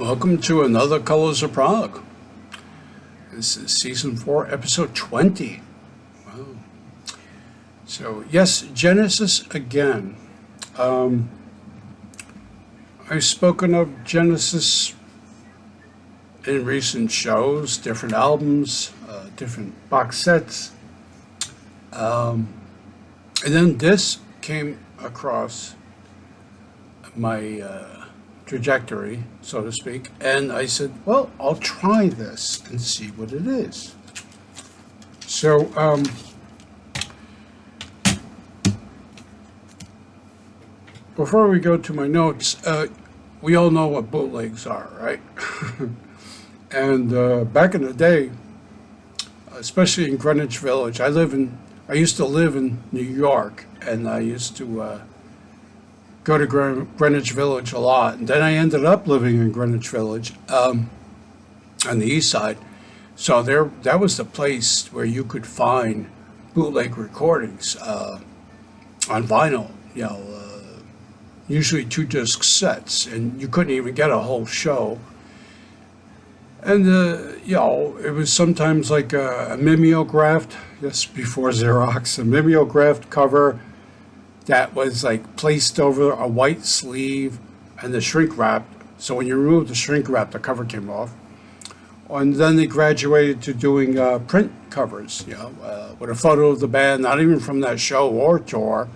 Welcome to another Colors of Prague. This is season 4, episode 20. Wow. So, yes, Genesis again. I've spoken of Genesis in recent shows, different albums, different box sets. And then this came across my trajectory, so to speak, and I said, well, I'll try this and see what it is. So, before we go to my notes, we all know what bootlegs are, right? And back in the day, especially in Greenwich Village, I used to live in New York, and I used to go to Greenwich Village a lot. And then I ended up living in Greenwich Village on the east side. So that was the place where you could find bootleg recordings on vinyl, usually 2-disc sets, and you couldn't even get a whole show. And, it was sometimes like a mimeographed, yes, before Xerox, a mimeographed cover that was like placed over a white sleeve and the shrink wrap. So when you removed the shrink wrap, the cover came off. And then they graduated to doing print covers, with a photo of the band, not even from that show or tour.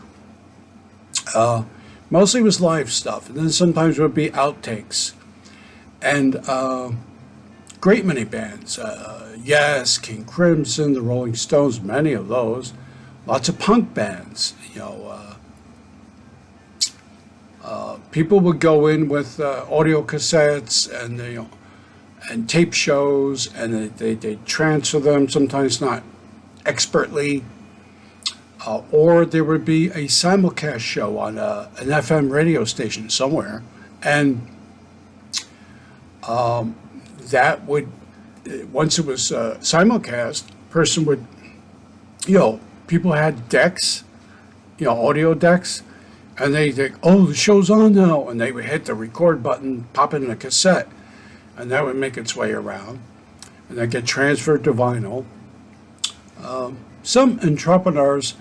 Mostly was live stuff. And then sometimes it would be outtakes. And great many bands. Yes, King Crimson, the Rolling Stones, many of those. Lots of punk bands, people would go in with audio cassettes and tape shows, and they transfer them, sometimes not expertly, or there would be a simulcast show on an FM radio station somewhere, and that would, once it was simulcast, person would, people had decks, audio decks, and they think, oh, the show's on now, and they would hit the record button, pop it in a cassette, and that would make its way around, and then get transferred to vinyl. Some entrepreneurs,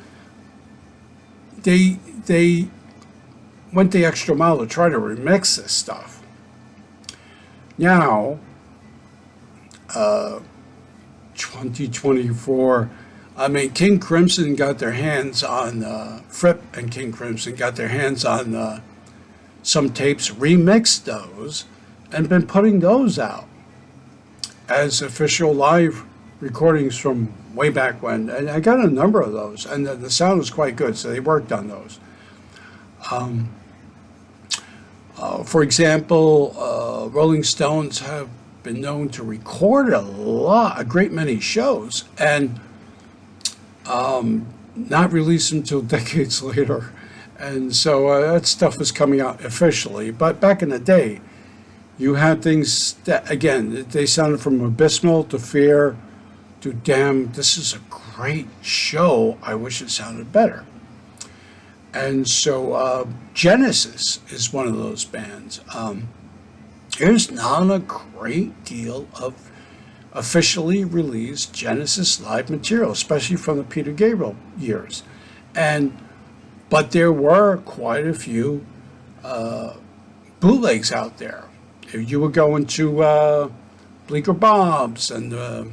they went the extra mile to try to remix this stuff. Now, 2024, King Crimson got their hands on, Fripp and King Crimson got their hands on some tapes, remixed those, and been putting those out as official live recordings from way back when. And I got a number of those, and the sound was quite good, so they worked on those. For example, Rolling Stones have been known to record a great many shows, and not released until decades later. And so that stuff is coming out officially. But back in the day, you had things that, again, they sounded from Abysmal to Fear to Damn, this is a great show, I wish it sounded better. And so Genesis is one of those bands. There's not a great deal of officially released Genesis live material, especially from the Peter Gabriel years. But there were quite a few bootlegs out there. If you were going to Bleecker Bob's and the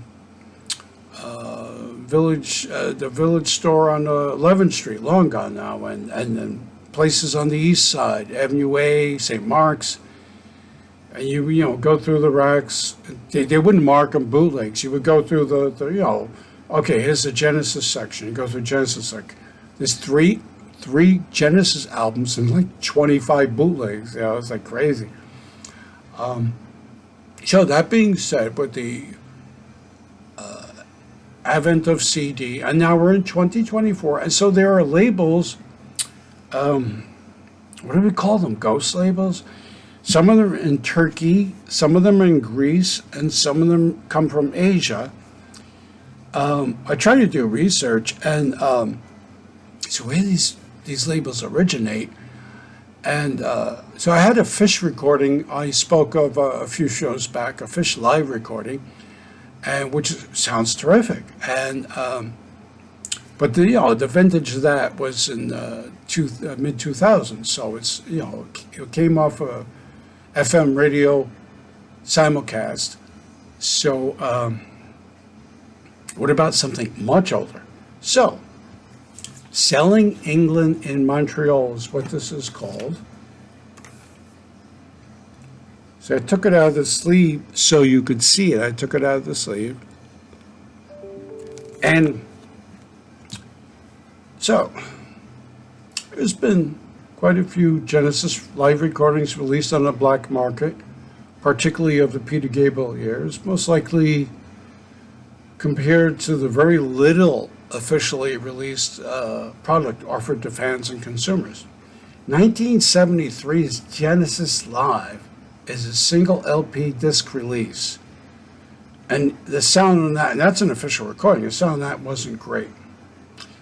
Village store on 11th Street, long gone now, and then places on the east side, Avenue A, St. Mark's, and you go through the racks. They wouldn't mark them bootlegs. You would go through the okay, here's the Genesis section. You go through Genesis, like there's three Genesis albums and like 25 bootlegs. It's like crazy. So that being said, with the advent of CD, and now we're in 2024, and so there are labels. What do we call them? Ghost labels. Some of them are in Turkey, some of them are in Greece, and some of them come from Asia. I try to do research, and so where these labels originate, and So I had a Fish recording I spoke of a few shows back, a Fish live recording, and which sounds terrific. And but the vintage of that was in mid 2000s, so it's it came off a FM radio simulcast. So what about something much older? So Selling England in Montreal is what this is called. So I took it out of the sleeve so you could see it. I took it out of the sleeve. And so there's been quite a few Genesis live recordings released on the black market, particularly of the Peter Gabriel years, most likely compared to the very little officially released product offered to fans and consumers. 1973's Genesis Live is a single LP disc release. And the sound on that, and that's an official recording, the sound on that wasn't great.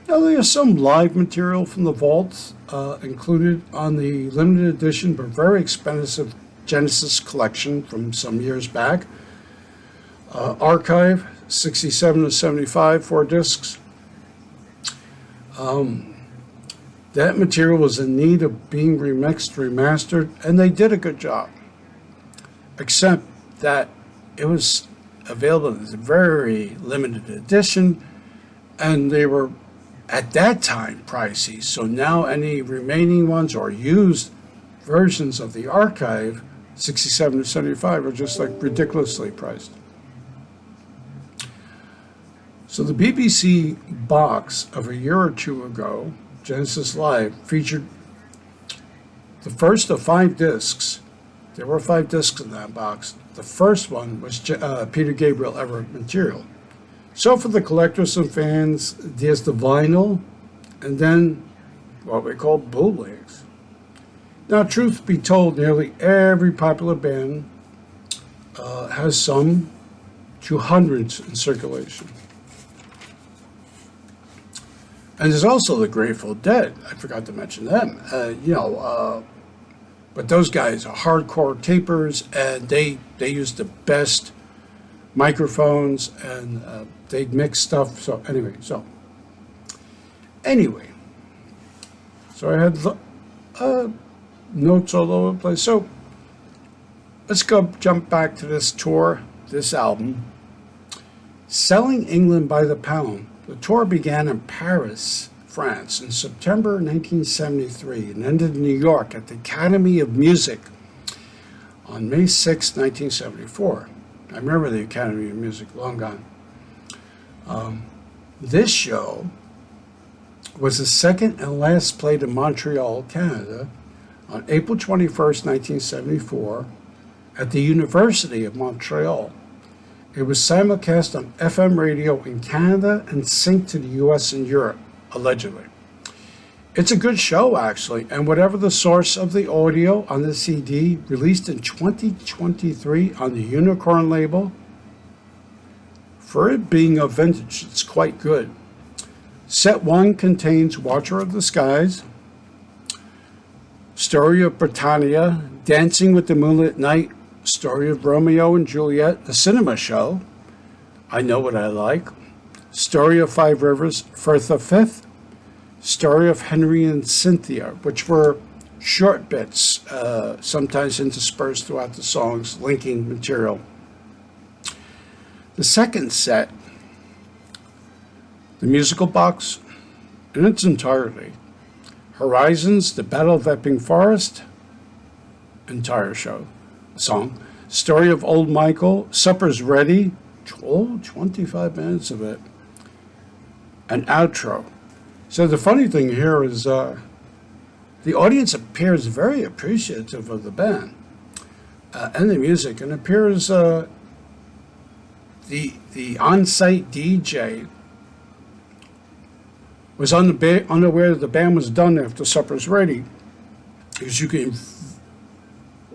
Now, there's some live material from the vaults included on the limited edition but very expensive Genesis collection from some years back. Archive, 67 to 75, 4 discs. That material was in need of being remixed, remastered, and they did a good job. Except that it was available as a very limited edition, and they were, at that time, pricey. So now any remaining ones or used versions of the archive, 67 to 75, are just like ridiculously priced. So the BBC box of a year or two ago, Genesis Live, featured the first of 5 discs. There were 5 discs in that box. The first one was Peter Gabriel ever material. So for the collectors and fans, there's the vinyl, and then what we call bootlegs. Now, truth be told, nearly every popular band has some 200s in circulation. And there's also the Grateful Dead. I forgot to mention them. But those guys are hardcore tapers, and they use the best microphones, and they mix stuff. So anyway, so I had notes all over the place. So let's jump back to this tour, this album, Selling England by the Pound. The tour began in Paris, France, in September 1973 and ended in New York at the Academy of Music on May 6, 1974. I remember the Academy of Music, long gone. This show was the second and last played in Montreal, Canada, on April 21st, 1974, at the University of Montreal. It was simulcast on FM radio in Canada and synced to the US and Europe, allegedly. It's a good show, actually, and whatever the source of the audio on the CD, released in 2023 on the Unicorn label, for it being a vintage, it's quite good. Set 1 contains Watcher of the Skies, Story of Britannia, Dancing with the Moonlit Night, Story of Romeo and Juliet, The Cinema Show, I Know What I Like, Story of Five Rivers, Firth of Fifth, Story of Henry and Cynthia, which were short bits, sometimes interspersed throughout the songs, linking material. The second set, the musical box, in its entirety, Horizons, The Battle of Epping Forest, entire song, Story of Old Michael, Supper's Ready, 25 minutes of it, an outro. So the funny thing here is the audience appears very appreciative of the band and the music, and appears the on-site DJ was unaware that the band was done after Supper's Ready, because you can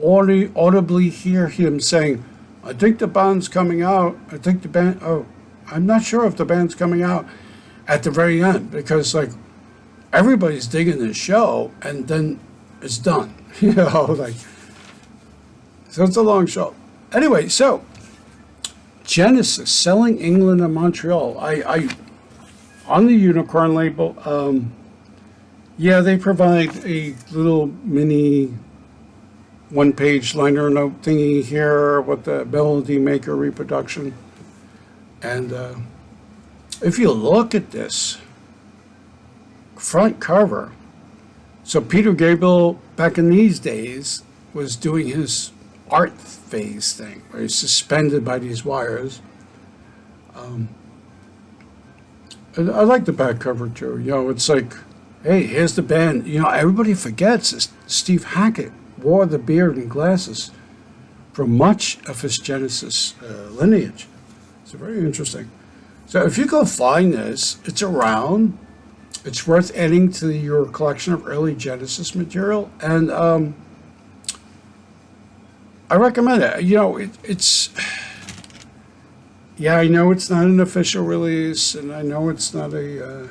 audibly hear him saying, I think the band's coming out. I'm not sure if the band's coming out at the very end, because like everybody's digging this show and then it's done. You know, like, so it's a long show. Anyway, so Genesis selling England and Montreal. I on the Unicorn label. Yeah, they provide a little mini one-page liner note thingy here with the Melody Maker reproduction. And if you look at this front cover, so Peter Gabriel back in these days was doing his art phase thing where he's suspended by these wires. I like the back cover too. You know, it's like, hey, here's the band. You know, everybody forgets is Steve Hackett wore the beard and glasses for much of his Genesis lineage. It's very interesting. So if you go find this, it's around. It's worth adding to your collection of early Genesis material, and I recommend it. You know, it's. Yeah, I know it's not an official release, and I know it's not a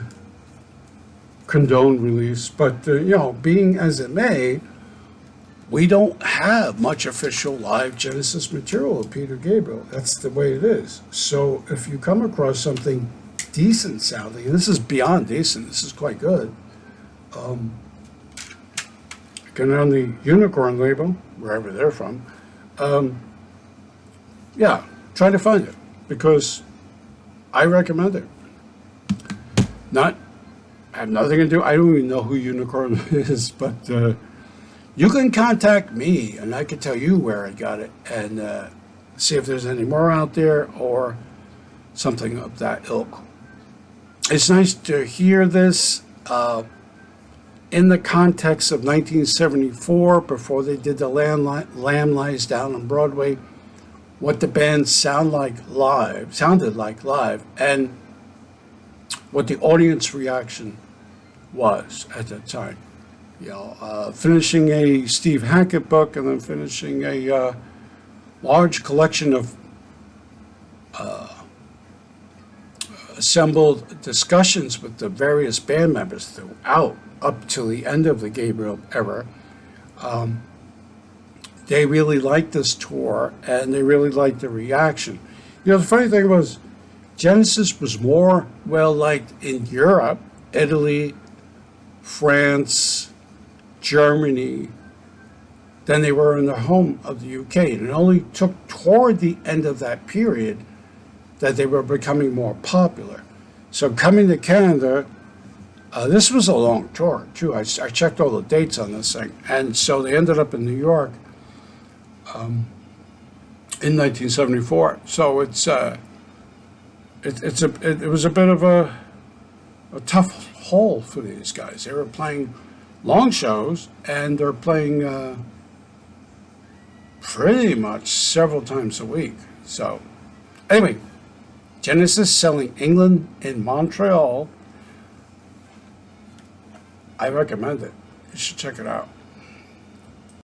condoned release, but you know, being as it may, we don't have much official live Genesis material of Peter Gabriel. That's the way it is. So if you come across something decent sounding, and this is beyond decent, this is quite good. Again, on the Unicorn label, wherever they're from, yeah, try to find it, because I recommend it. I have nothing to do, I don't even know who Unicorn is, but you can contact me and I can tell you where I got it and see if there's any more out there or something of that ilk. It's nice to hear this in the context of 1974, before they did the Lamb Lies Down on Broadway, what the band sounded like live, and what the audience reaction was at that time. You know, finishing a Steve Hackett book and then finishing a large collection of assembled discussions with the various band members throughout up to the end of the Gabriel era. They really liked this tour, and they really liked the reaction. You know, the funny thing was, Genesis was more well-liked in Europe, Italy, France, Germany, than they were in the home of the UK. And it only took toward the end of that period that they were becoming more popular. So coming to Canada, this was a long tour, too. I checked all the dates on this thing. And so they ended up in New York in 1974. So it was a bit of a tough haul for these guys. They were playing long shows, and they're playing pretty much several times a week. So anyway, Genesis selling England in Montreal. I recommend it. You should check it out.